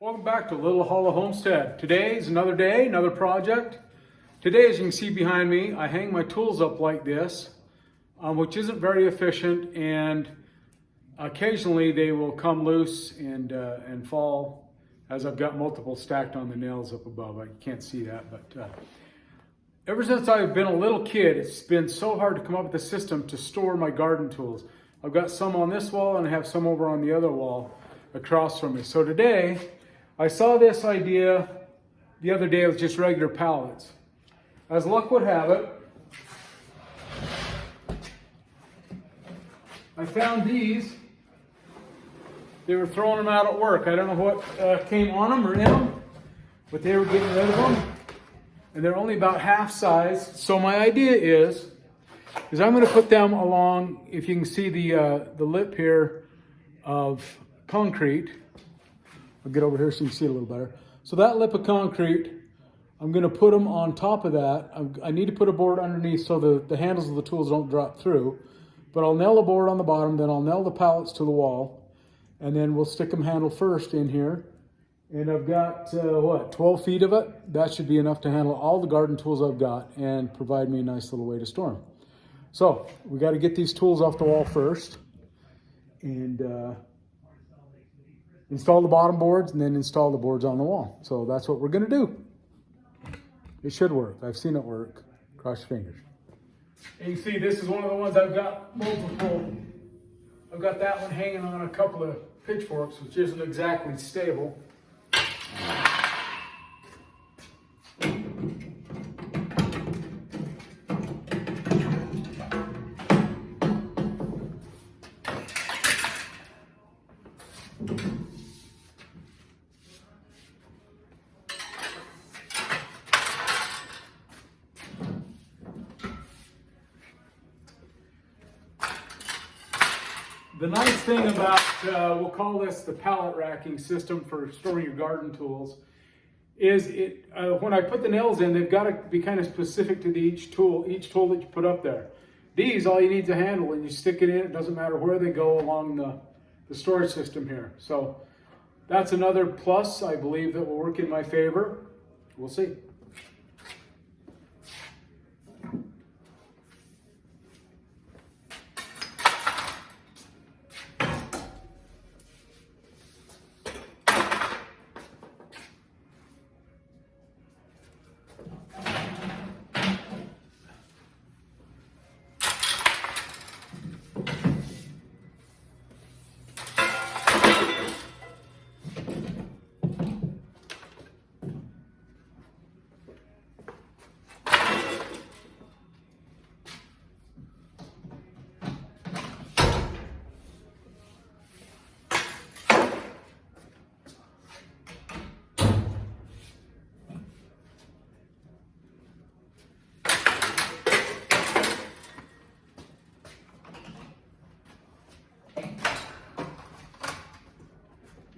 Welcome back to Little Hollow Homestead. Today is another day, another project. Today, as you can see behind me, I hang my tools up like this, which isn't very efficient, and occasionally they will come loose and fall as I've got multiple stacked on the nails up above. I can't see that, but ever since I've been a little kid, it's been so hard to come up with a system to store my garden tools. I've got some on this wall and I have some over on the other wall across from me. So today, I saw this idea the other day with just regular pallets. As luck would have it, I found these. They were throwing them out at work. I don't know what came on them or in them, but they were getting rid of them. And they're only about half size. So my idea is I'm going to put them along, if you can see the lip here of concrete. I'll get over here so you can see it a little better. So that lip of concrete, I'm going to put them on top of that. I need to put a board underneath so the handles of the tools don't drop through. But I'll nail a board on the bottom, then I'll nail the pallets to the wall, and then we'll stick them handle first in here. And I've got, 12 feet of it? That should be enough to handle all the garden tools I've got and provide me a nice little way to store them. So we got to get these tools off the wall first and install the bottom boards and then install the boards on the wall. So that's what we're going to do. It should work. I've seen it work. Cross your fingers. And you see this is one of the ones I've got multiple. I've got that one hanging on a couple of pitchforks, which isn't exactly stable. The nice thing about, we'll call this the pallet racking system for storing your garden tools, is when I put the nails in, they've got to be kind of specific to each tool that you put up there. These, all you need to handle, and you stick it in, it doesn't matter where they go along the storage system here. So that's another plus, I believe, that will work in my favor. We'll see.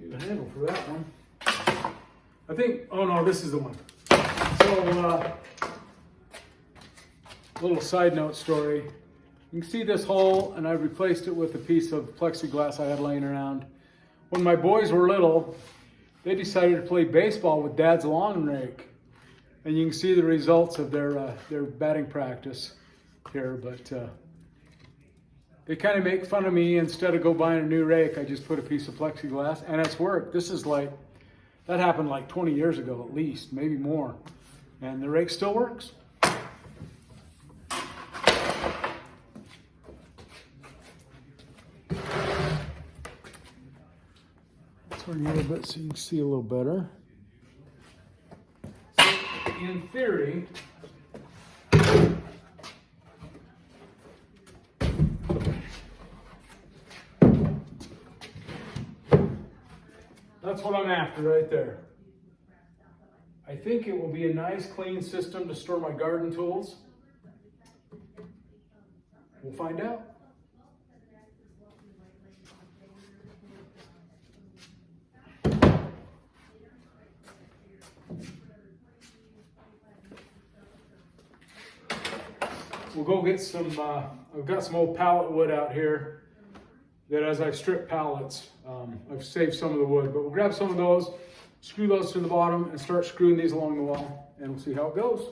The handle for that one. I think, oh no, this is the one. So, little side note story. You can see this hole, and I replaced it with a piece of plexiglass I had laying around. When my boys were little, they decided to play baseball with Dad's lawn rake. And you can see the results of their batting practice here, but they kind of make fun of me. Instead of go buying a new rake, I just put a piece of plexiglass, and it's worked. This is that happened like 20 years ago at least, maybe more. And the rake still works. Turn you a little bit so you can see a little better. So in theory, that's what I'm after right there. I think it will be a nice clean system to store my garden tools. We'll find out. We'll go get some, I've got some old pallet wood out here that as I've stripped pallets, I've saved some of the wood, but we'll grab some of those screw those to the bottom and start screwing these along the wall, and we'll see how it goes.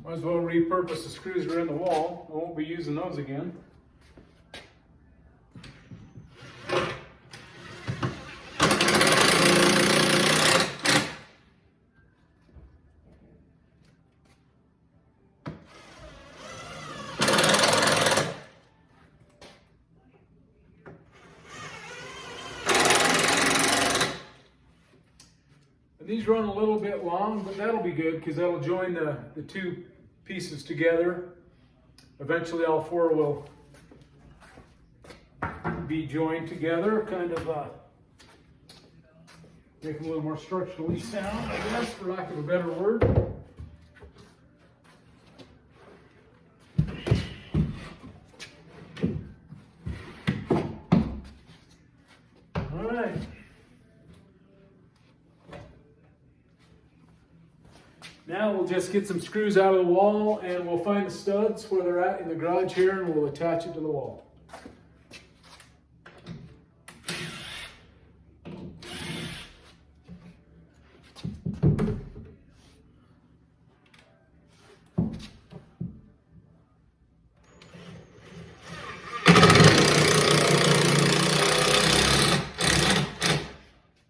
Might as well repurpose the screws that are in the wall. I won't be using those again. These run a little bit long, but that'll be good because that'll join the two pieces together. Eventually all four will be joined together, kind of make them a little more structurally sound, I guess, for lack of a better word. All right. Now we'll just get some screws out of the wall and we'll find the studs where they're at in the garage here and we'll attach it to the wall.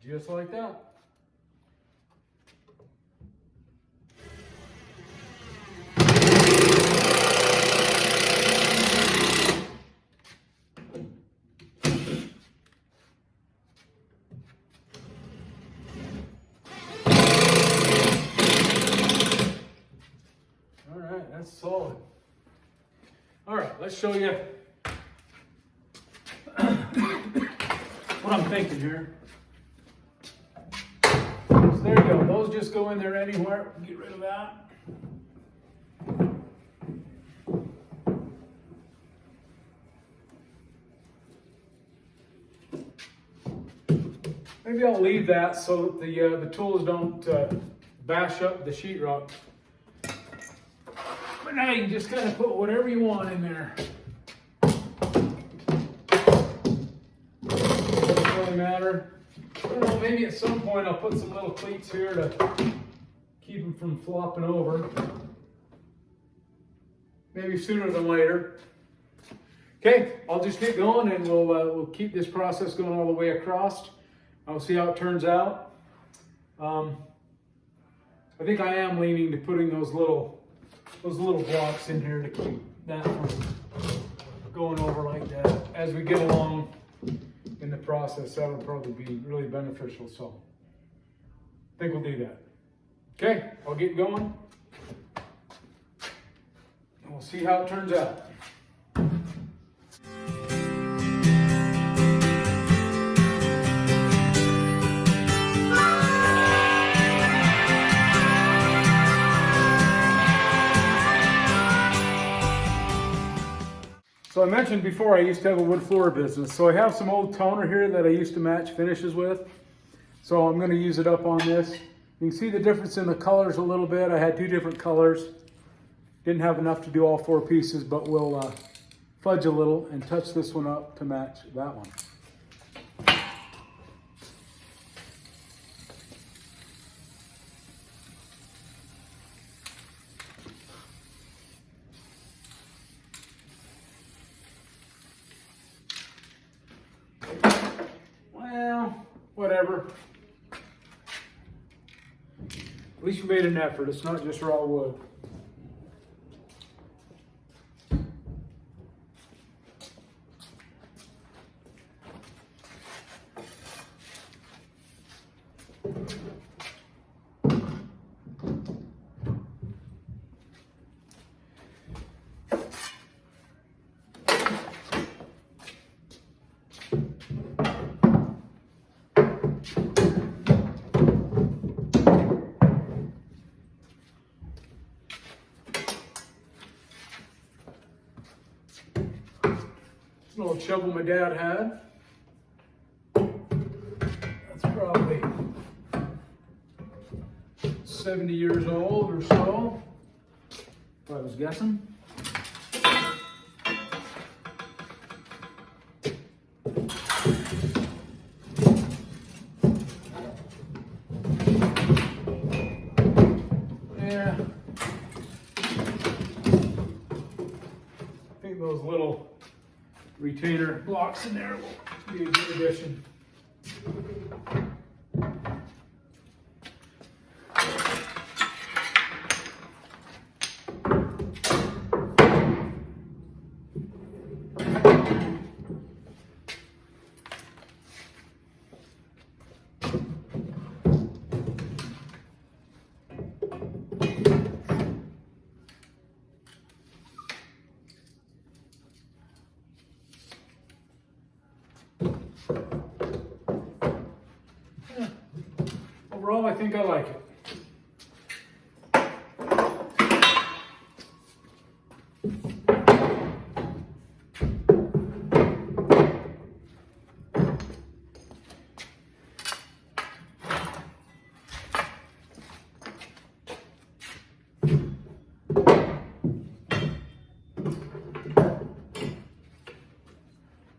Just like that. That's solid. All right, let's show you what I'm thinking here. So there you go. Those just go in there anywhere. Get rid of that. Maybe I'll leave that so that the tools don't bash up the sheetrock. But now you can just kind of put whatever you want in there. Doesn't really matter. I don't know, maybe at some point I'll put some little cleats here to keep them from flopping over. Maybe sooner than later. Okay, I'll just get going and we'll keep this process going all the way across. I'll see how it turns out. I think I am leaning to putting those little blocks in here to keep that from going over like that. As we get along in the process, that will probably be really beneficial. So I think we'll do that. Okay, I'll get going. And we'll see how it turns out. So I mentioned before I used to have a wood floor business. So I have some old toner here that I used to match finishes with. So I'm going to use it up on this. You can see the difference in the colors a little bit. I had two different colors. Didn't have enough to do all four pieces, but we'll fudge a little and touch this one up to match that one. Whatever. At least you made an effort. It's not just raw wood. An old shovel my dad had. That's probably 70 years old or so, if I was guessing. Yeah. I think those little retainer blocks in there will be a good addition. Overall, I think I like it.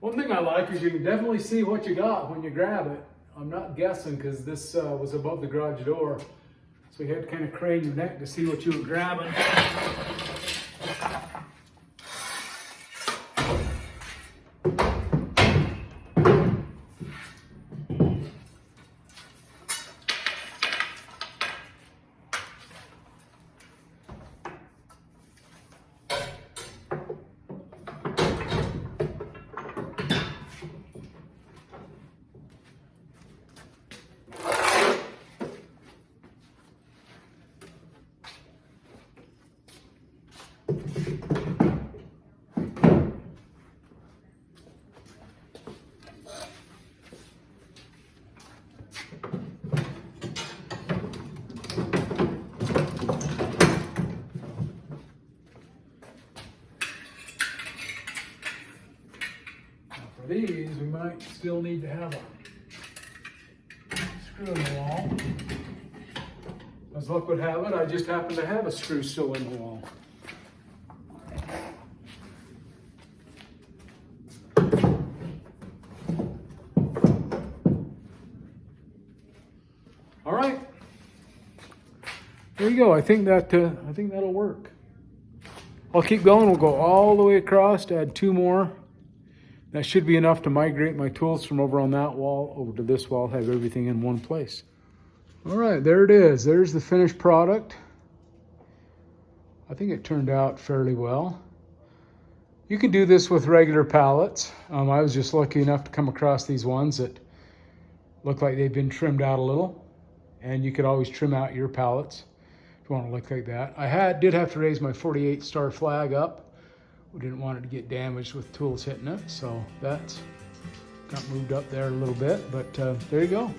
One thing I like is you can definitely see what you got when you grab it. I'm not guessing because this was above the garage door. So you had to kind of crane your neck to see what you were grabbing. These, we might still need to have a screw in the wall. As luck would have it, I just happen to have a screw still in the wall. All right, there you go. I think that'll work. I'll keep going. We'll go all the way across to add 2 more. That should be enough to migrate my tools from over on that wall over to this wall, have everything in one place. All right, there it is. There's the finished product. I think it turned out fairly well. You could do this with regular pallets. I was just lucky enough to come across these ones that look like they've been trimmed out a little. And you could always trim out your pallets if you want to look like that. I did have to raise my 48 star flag up. We didn't want it to get damaged with tools hitting it, so that's got moved up there a little bit, but there you go.